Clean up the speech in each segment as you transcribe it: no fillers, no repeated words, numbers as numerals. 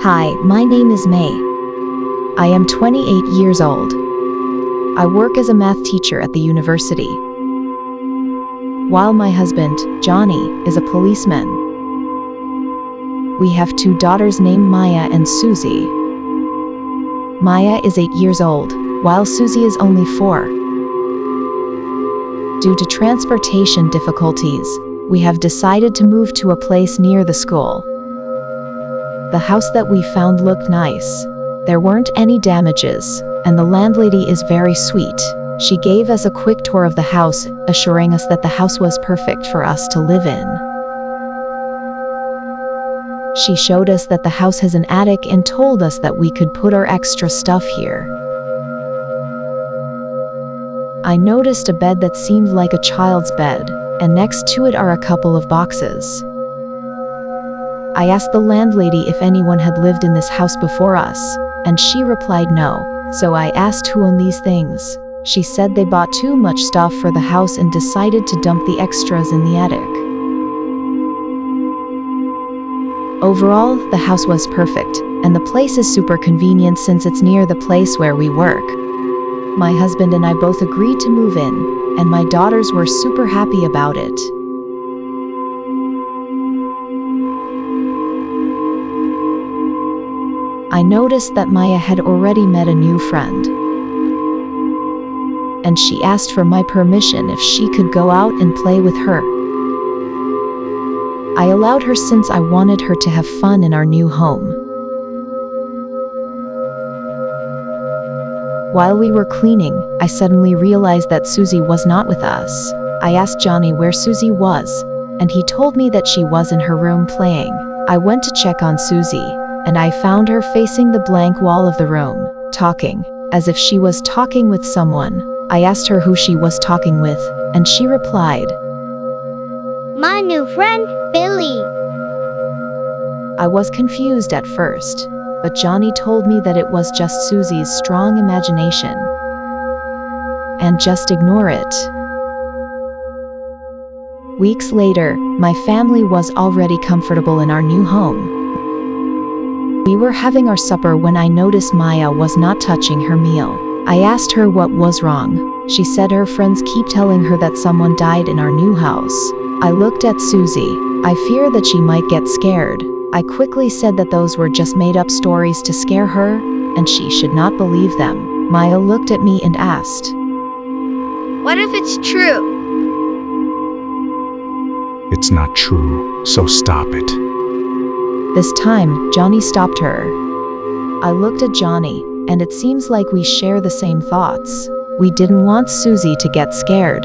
Hi, my name is May. I am 28 years old. I work as a math teacher at the university, while my husband, Johnny, is a policeman. We have two daughters named Maya and Suzy. Maya is 8 years old, while Suzy is only 4. Due to transportation difficulties, we have decided to move to a place near the school. The house that we found looked nice. There weren't any damages, and the landlady is very sweet. She gave us a quick tour of the house, assuring us that the house was perfect for us to live in. She showed us that the house has an attic and told us that we could put our extra stuff here. I noticed a bed that seemed like a child's bed, and next to it are a couple of boxes. I asked the landlady if anyone had lived in this house before us, and she replied no, so I asked who owned these things. She said they bought too much stuff for the house and decided to dump the extras in the attic. Overall, the house was perfect, and the place is super convenient since it's near the place where we work. My husband and I both agreed to move in, and my daughters were super happy about it. I noticed that Maya had already met a new friend, and she asked for my permission if she could go out and play with her. I allowed her since I wanted her to have fun in our new home. While we were cleaning, I suddenly realized that Suzy was not with us. I asked Johnny where Suzy was, and he told me that she was in her room playing. I went to check on Suzy, and I found her facing the blank wall of the room, talking, as if she was talking with someone. I asked her who she was talking with, and she replied, "My new friend, Billy." I was confused at first, but Johnny told me that it was just Suzy's strong imagination, and just ignore it. Weeks later, my family was already comfortable in our new home. We were having our supper when I noticed Maya was not touching her meal. I asked her what was wrong. She said her friends keep telling her that someone died in our new house. I looked at Suzy. I fear that she might get scared. I quickly said that those were just made-up stories to scare her, and she should not believe them. Maya looked at me and asked, "What if it's true?" It's not true, so stop it. This time, Johnny stopped her. I looked at Johnny, and it seems like we share the same thoughts. We didn't want Suzy to get scared.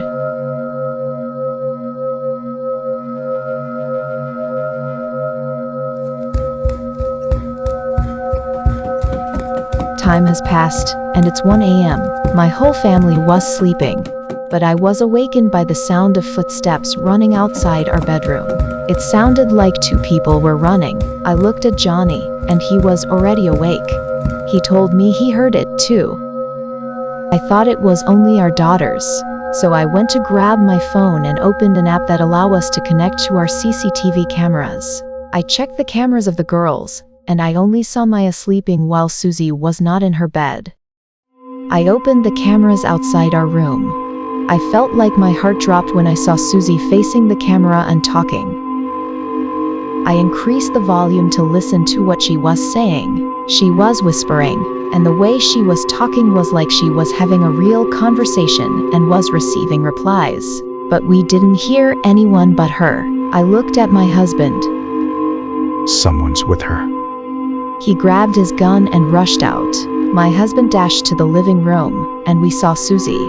Time has passed, and it's 1 a.m. My whole family was sleeping, but I was awakened by the sound of footsteps running outside our bedroom. It sounded like 2 people were running. I looked at Johnny, and he was already awake. He told me he heard it too. I thought it was only our daughters, so I went to grab my phone and opened an app that allows us to connect to our CCTV cameras. I checked the cameras of the girls, and I only saw Maya sleeping while Suzy was not in her bed. I opened the cameras outside our room. I felt like my heart dropped when I saw Suzy facing the camera and talking. I increased the volume to listen to what she was saying. She was whispering, and the way she was talking was like she was having a real conversation and was receiving replies. But we didn't hear anyone but her. I looked at my husband. Someone's with her. He grabbed his gun and rushed out. My husband dashed to the living room, and we saw Suzy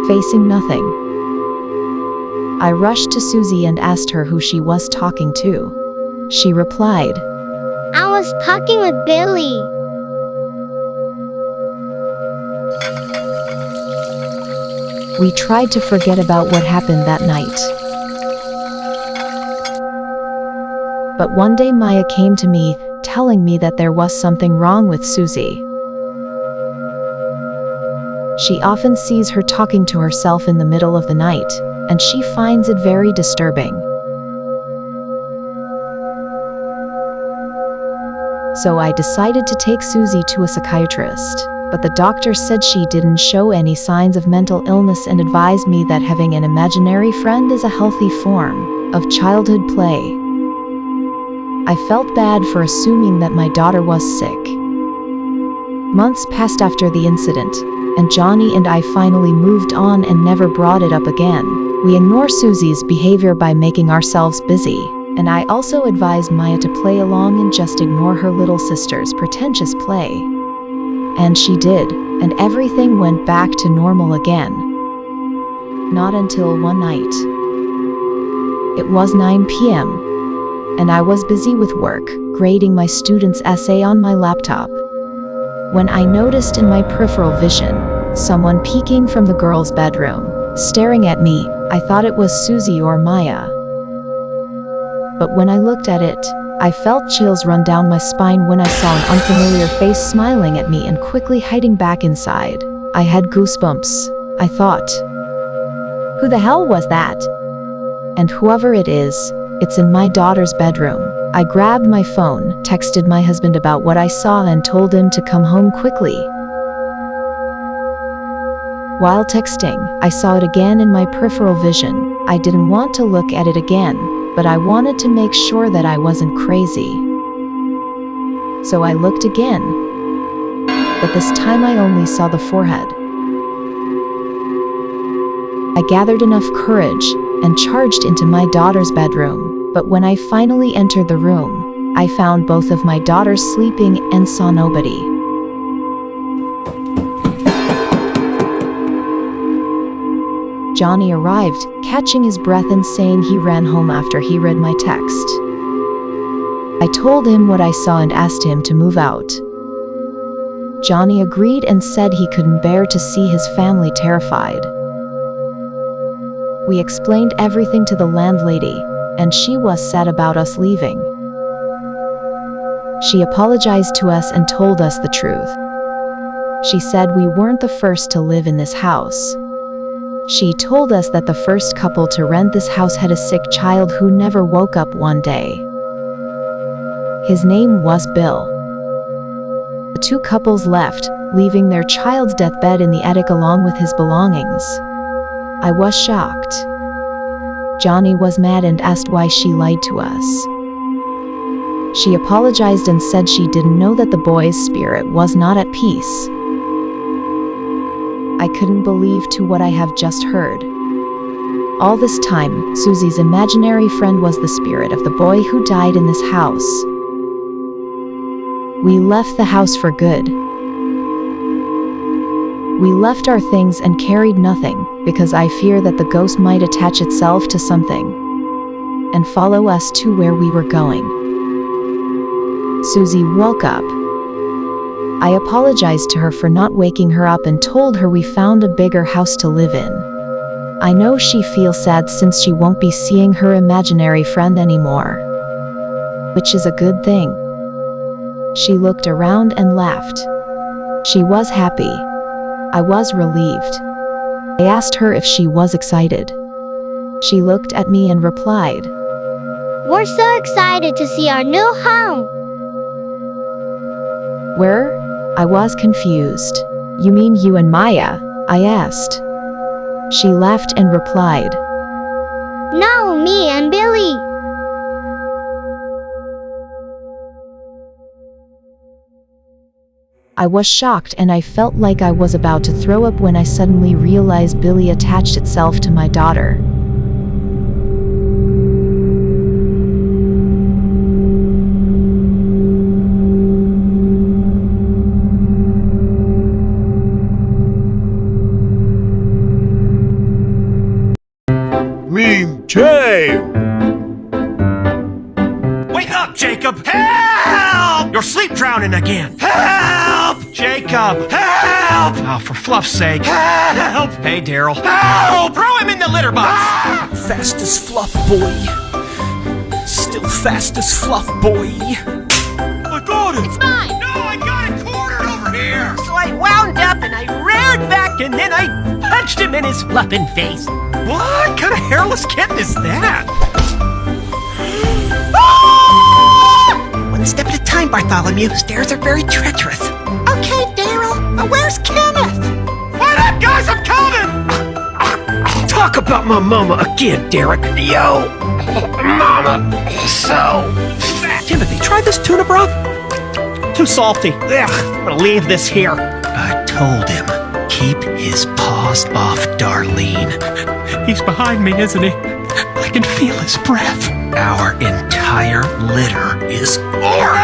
facing nothing. I rushed to Suzy and asked her who she was talking to. She replied, "I was talking with Billy." We tried to forget about what happened that night. But one day Maya came to me, telling me that there was something wrong with Suzy. She often sees her talking to herself in the middle of the night, and she finds it very disturbing. So I decided to take Suzy to a psychiatrist, but the doctor said she didn't show any signs of mental illness and advised me that having an imaginary friend is a healthy form of childhood play. I felt bad for assuming that my daughter was sick. Months passed after the incident, and Johnny and I finally moved on and never brought it up again. We ignore Suzy's behavior by making ourselves busy, and I also advised Maya to play along and just ignore her little sister's pretentious play. And she did, and everything went back to normal again. Not until one night. It was 9 p.m. and I was busy with work, grading my student's essay on my laptop, when I noticed in my peripheral vision someone peeking from the girl's bedroom, staring at me. I thought it was Suzy or Maya. But when I looked at it, I felt chills run down my spine when I saw an unfamiliar face smiling at me and quickly hiding back inside. I had goosebumps. I thought, who the hell was that? And whoever it is, it's in my daughter's bedroom. I grabbed my phone, texted my husband about what I saw and told him to come home quickly. While texting, I saw it again in my peripheral vision. I didn't want to look at it again, but I wanted to make sure that I wasn't crazy. So I looked again. But this time I only saw the forehead. I gathered enough courage and charged into my daughter's bedroom, but when I finally entered the room, I found both of my daughters sleeping and saw nobody. Johnny arrived, catching his breath and saying he ran home after he read my text. I told him what I saw and asked him to move out. Johnny agreed and said he couldn't bear to see his family terrified. We explained everything to the landlady, and she was sad about us leaving. She apologized to us and told us the truth. She said we weren't the first to live in this house. She told us that the first couple to rent this house had a sick child who never woke up one day. His name was Bill. The two couples left, leaving their child's deathbed in the attic along with his belongings. I was shocked. Johnny was mad and asked why she lied to us. She apologized and said she didn't know that the boy's spirit was not at peace. I couldn't believe to what I have just heard. All this time, Suzy's imaginary friend was the spirit of the boy who died in this house. We left the house for good. We left our things and carried nothing, because I fear that the ghost might attach itself to something and follow us to where we were going. Suzy woke up. I apologized to her for not waking her up and told her we found a bigger house to live in. I know she feels sad since she won't be seeing her imaginary friend anymore, which is a good thing. She looked around and laughed. She was happy. I was relieved. I asked her if she was excited. She looked at me and replied, We're so excited to see our new home. Where? I was confused. You mean you and Maya? I asked. She laughed and replied, No, me and Billy. I was shocked and I felt like I was about to throw up when I suddenly realized Billy attached itself to my daughter. Mean Jay! Wake up, Jacob! Help! You're sleep drowning again! Help! Jacob! Help! Oh, for fluff's sake! Help! Hey, Daryl! Help! Throw him in the litter box! Fast as fluff, boy. Still fast as fluff, boy. I got it! It's mine! No, I got it cornered over here! So I wound up and I reared back and then I punched him in his fluffin' face. What kind of hairless kitten is that? One step at a time, mind, Bartholomew. Stairs are very treacherous. Okay, Daryl. Where's Kenneth? Wait up, guys! I'm coming! Talk about my mama again, Derek. Yo, Mama, so fat. Timothy, try this tuna broth. Too salty. Ugh, I'm gonna leave this here. I told him, keep his paws off Darlene. He's behind me, isn't he? I can feel his breath. Our entire litter is orange.